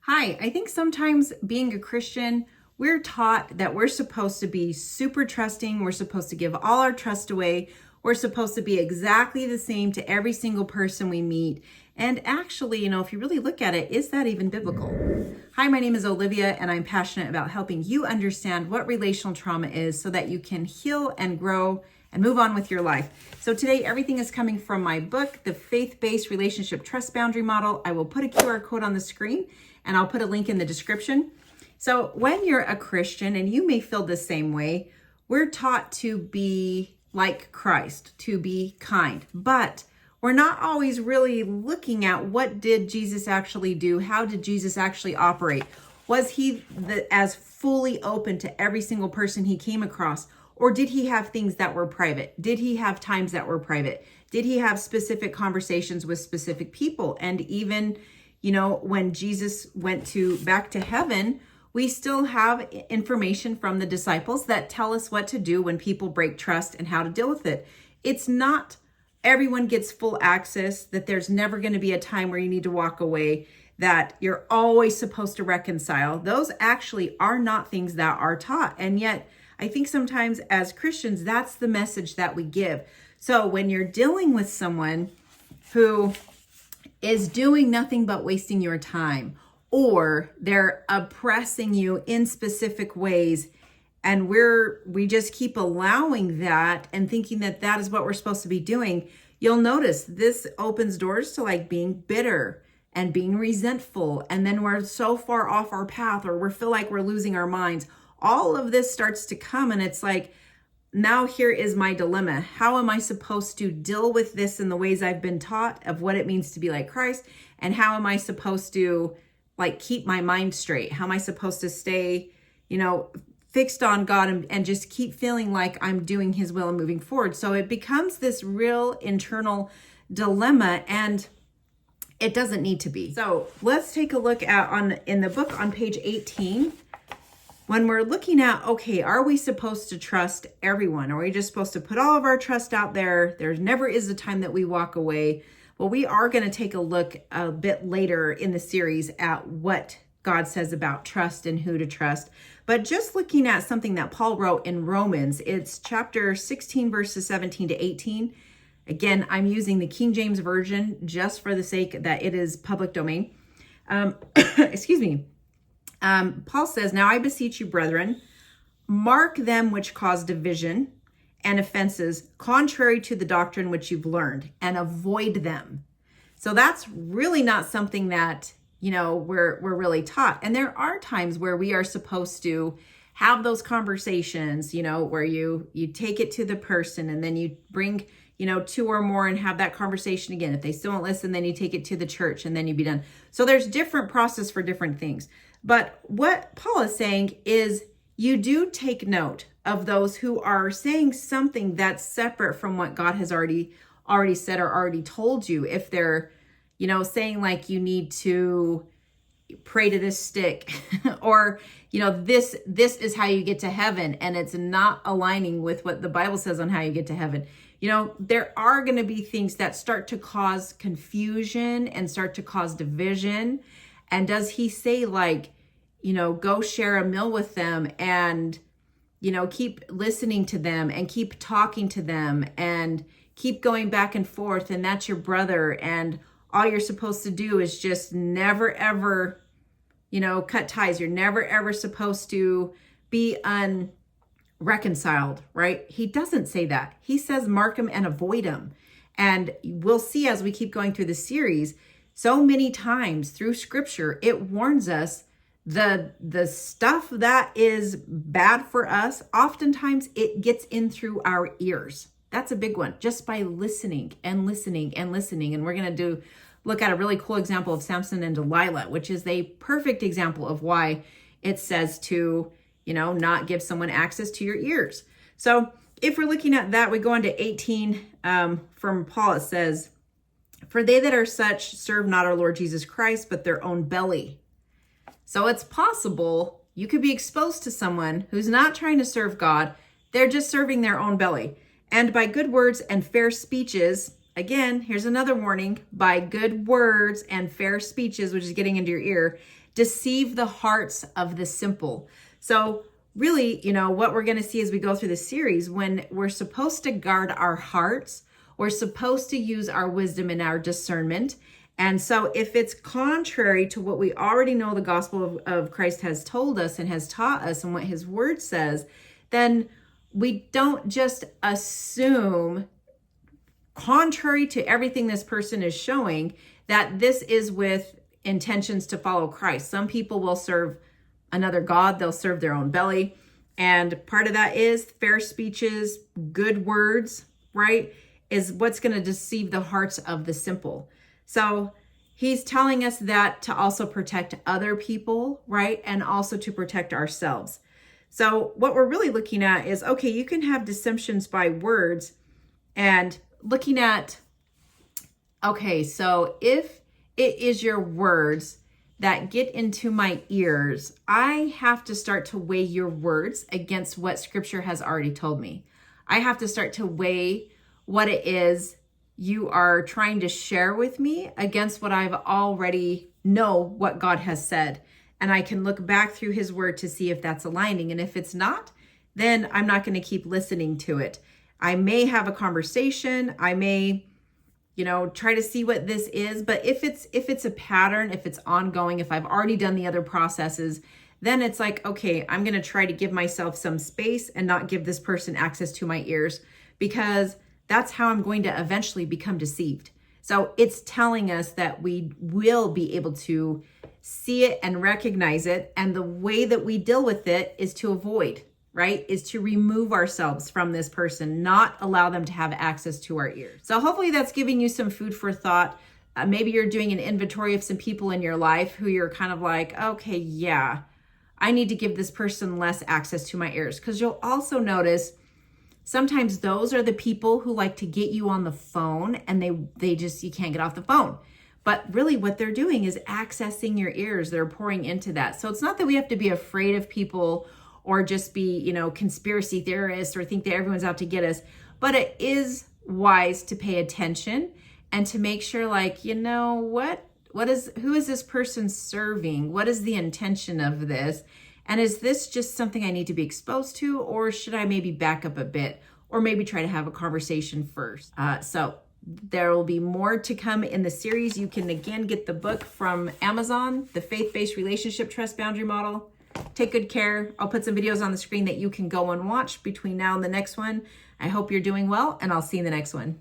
Hi, I think sometimes being a Christian, we're taught that we're supposed to be super trusting. We're supposed to give all our trust away. We're supposed to be exactly the same to every single person we meet. And actually, if you really look at it, is that even biblical? Hi, my name is Olivia, and I'm passionate about helping you understand what relational trauma is so that you can heal and grow and move on with your life. So today, everything is coming from my book, The Faith-Based Relationship Trust Boundary Model. I will put a QR code on the screen, and I'll put a link in the description. So when you're a Christian, and you may feel the same way, we're taught to be like Christ, to be kind, but we're not always really looking at what did Jesus actually do? How did Jesus actually operate? Was he as fully open to every single person he came across? Or did he have things that were private? Did he have times that were private? Did he have specific conversations with specific people? And even, when Jesus went back to heaven, we still have information from the disciples that tell us what to do when people break trust and how to deal with it. It's not everyone gets full access, that there's never going to be a time where you need to walk away, that you're always supposed to reconcile. Those actually are not things that are taught. And yet, I think sometimes as Christians, that's the message that we give. So when you're dealing with someone who is doing nothing but wasting your time, or they're oppressing you in specific ways, and we just keep allowing that and thinking that that is what we're supposed to be doing, you'll notice this opens doors to being bitter and being resentful. And then we're so far off our path, or we feel like we're losing our minds. All of this starts to come, and it's like, now here is my dilemma. How am I supposed to deal with this in the ways I've been taught of what it means to be like Christ? And how am I supposed to keep my mind straight? How am I supposed to stay, fixed on God and just keep feeling like I'm doing his will and moving forward? So it becomes this real internal dilemma, and it doesn't need to be. So let's take a look at in the book on page 18. When we're looking at, okay, are we supposed to trust everyone? Are we just supposed to put all of our trust out there? There never is a time that we walk away. Well, we are going to take a look a bit later in the series at what God says about trust and who to trust. But just looking at something that Paul wrote in Romans, it's chapter 16, verses 17 to 18. Again, I'm using the King James Version just for the sake that it is public domain. Excuse me. Paul says, "Now I beseech you, brethren, mark them which cause division and offenses contrary to the doctrine which you've learned, and avoid them." So that's really not something that, we're really taught. And there are times where we are supposed to have those conversations, where you take it to the person, and then you bring, two or more and have that conversation again. If they still don't listen, then you take it to the church, and then you be done. So there's different process for different things. But what Paul is saying is, you do take note of those who are saying something that's separate from what God has already said or already told you. If they're, saying you need to pray to this stick, or, this is how you get to heaven, and it's not aligning with what the Bible says on how you get to heaven. There are going to be things that start to cause confusion and start to cause division. And does he say go share a meal with them and, keep listening to them and keep talking to them and keep going back and forth, and that's your brother, and all you're supposed to do is just never ever, cut ties. You're never ever supposed to be unreconciled, right? He doesn't say that. He says mark them and avoid them. And we'll see as we keep going through the series, so many times through scripture, it warns us the stuff that is bad for us, oftentimes it gets in through our ears. That's a big one, just by listening and listening and listening. And we're going to look at a really cool example of Samson and Delilah, which is a perfect example of why it says to, not give someone access to your ears. So if we're looking at that, we go on to 18 from Paul. It says, "For they that are such serve not our Lord Jesus Christ, but their own belly." So it's possible you could be exposed to someone who's not trying to serve God. They're just serving their own belly. "And by good words and fair speeches," again, here's another warning, "by good words and fair speeches," which is getting into your ear, deceive the hearts of the simple. So really, what we're going to see as we go through the series, when we're supposed to guard our hearts, we're supposed to use our wisdom and our discernment. And so if it's contrary to what we already know the gospel of Christ has told us and has taught us and what his word says, then we don't just assume, contrary to everything this person is showing, that this is with intentions to follow Christ. Some people will serve another god, they'll serve their own belly. And part of that is fair speeches, good words, right, is what's going to deceive the hearts of the simple. So he's telling us that to also protect other people, right, and also to protect ourselves. So what we're really looking at is, okay, you can have deceptions by words, and looking at, okay, so if it is your words that get into my ears, I have to start to weigh your words against what scripture has already told me. I have to start to weigh what it is you are trying to share with me against what I've already know what God has said. And I can look back through his word to see if that's aligning. And if it's not, then I'm not going to keep listening to it. I may have a conversation. I may, try to see what this is. But if it's a pattern, if it's ongoing, if I've already done the other processes, then it's like, okay, I'm going to try to give myself some space and not give this person access to my ears, because that's how I'm going to eventually become deceived. So it's telling us that we will be able to see it and recognize it. And the way that we deal with it is to avoid, right? Is to remove ourselves from this person, not allow them to have access to our ears. So hopefully that's giving you some food for thought. Maybe you're doing an inventory of some people in your life who you're kind of like, okay, yeah, I need to give this person less access to my ears. Because you'll also notice sometimes those are the people who like to get you on the phone, and you can't get off the phone. But really what they're doing is accessing your ears. They're pouring into that. So it's not that we have to be afraid of people or just be, conspiracy theorists or think that everyone's out to get us. But it is wise to pay attention and to make sure, who is this person serving? What is the intention of this? And is this just something I need to be exposed to, or should I maybe back up a bit, or maybe try to have a conversation first? So there will be more to come in the series. You can again get the book from Amazon, The Faith-Based Relationship Trust Boundary Model. Take good care. I'll put some videos on the screen that you can go and watch between now and the next one. I hope you're doing well, and I'll see you in the next one.